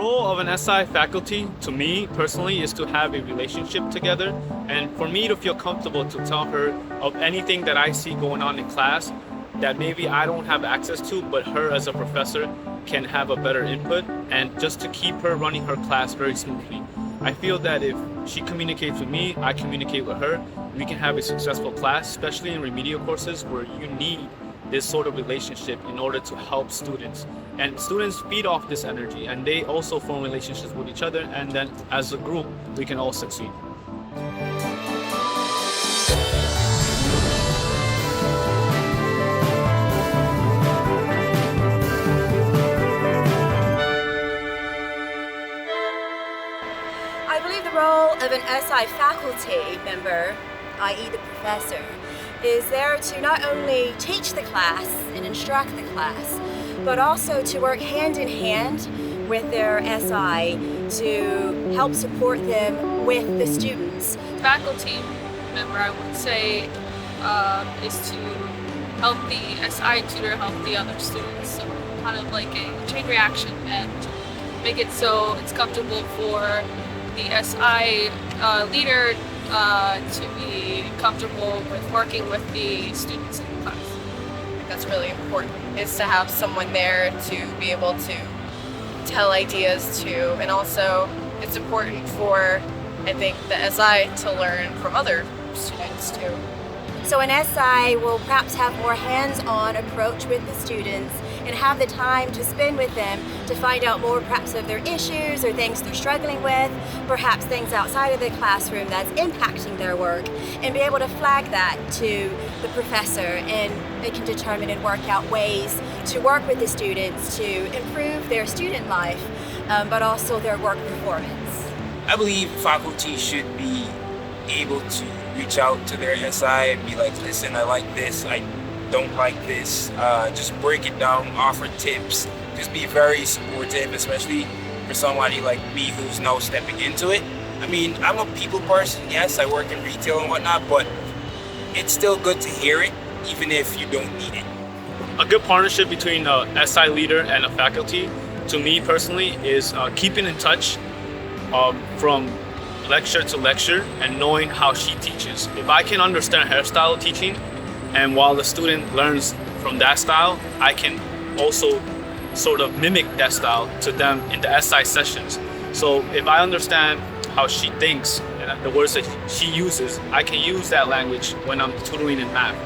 role of an SI faculty, to me personally, is to have a relationship together, and for me to feel comfortable to tell her of anything that I see going on in class that maybe I don't have access to, but her as a professor can have a better input, and just to keep her running her class very smoothly. I feel that if she communicates with me, I communicate with her, we can have a successful class, especially in remedial courses where you need this sort of relationship in order to help students. And students feed off this energy and they also form relationships with each other, and then as a group, we can all succeed. I believe the role of an SI faculty member, i.e. the professor, is there to not only teach the class and instruct the class, but also to work hand in hand with their SI to help support them with the students. Faculty member, I would say, is to help the SI tutor help the other students. So kind of like a chain reaction, and make it so it's comfortable for the SI leader to be comfortable with working with the students in the class. That's really important, is to have someone there to be able to tell ideas to, and also it's important for, I think, the SI to learn from other students too. So an SI will perhaps have more hands-on approach with the students and have the time to spend with them to find out more perhaps of their issues or things they're struggling with, perhaps things outside of the classroom that's impacting their work, and be able to flag that to the professor, and they can determine and work out ways to work with the students to improve their student life, but also their work performance. I believe faculty should be able to reach out to their SI and be like, listen, I like this, I don't like this, just break it down, offer tips, just be very supportive, especially for somebody like me who's now stepping into it. I mean, I'm a people person, yes, I work in retail and whatnot, but it's still good to hear it, even if you don't need it. A good partnership between a SI leader and a faculty, to me personally, is keeping in touch from lecture to lecture and knowing how she teaches. If I can understand her style of teaching, and while the student learns from that style, I can also sort of mimic that style to them in the SI sessions. So if I understand how she thinks and the words that she uses, I can use that language when I'm tutoring in math.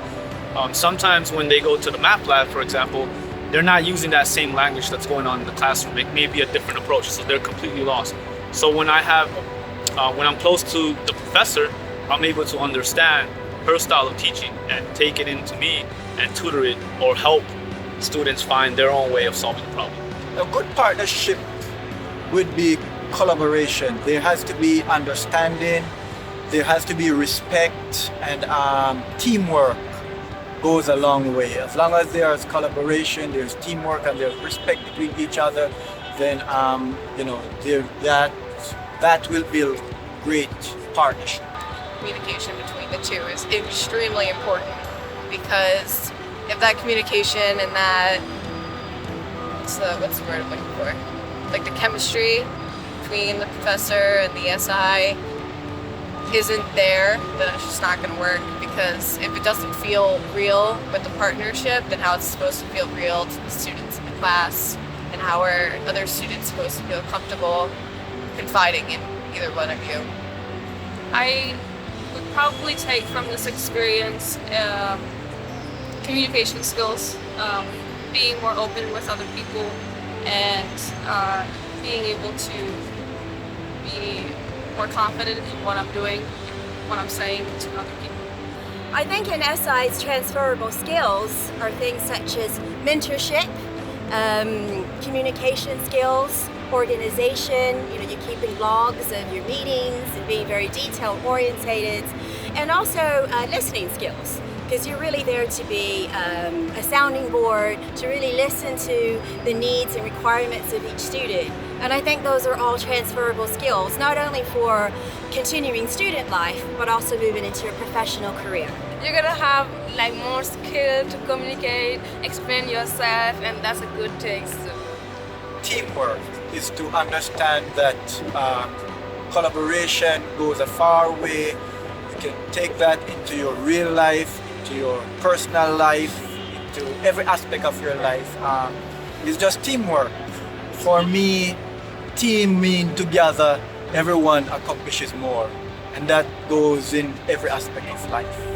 Sometimes when they go to the math lab, for example, they're not using that same language that's going on in the classroom. It may be a different approach, so they're completely lost. So when I'm close to the professor, I'm able to understand her style of teaching and take it into me and tutor it or help students find their own way of solving the problem. A good partnership would be collaboration. There has to be understanding, there has to be respect, and teamwork goes a long way. As long as there's collaboration, there's teamwork, and there's respect between each other, then that will build great partnership. Communication between the two is extremely important, because if that communication and that, what's the word I'm looking for? Like the chemistry between the professor and the SI isn't there, then it's just not going to work, because if it doesn't feel real with the partnership, then how it's supposed to feel real to the students in the class, and how are other students supposed to feel comfortable confiding in either one of you? I would probably take from this experience communication skills, being more open with other people, and being able to be more confident in what I'm doing, what I'm saying to other people. I think in SI's transferable skills are things such as mentorship, communication skills, organization, you're keeping logs of your meetings and being very detail orientated, and also listening skills, because you're really there to be a sounding board, to really listen to the needs and requirements of each student. And I think those are all transferable skills, not only for continuing student life, but also moving into a professional career. You're gonna have more skill to communicate, explain yourself, and that's a good thing. So. Teamwork. is to understand that collaboration goes a far way. You can take that into your real life, into your personal life, into every aspect of your life. It's just teamwork. For me, team mean together, everyone accomplishes more. And that goes in every aspect of life.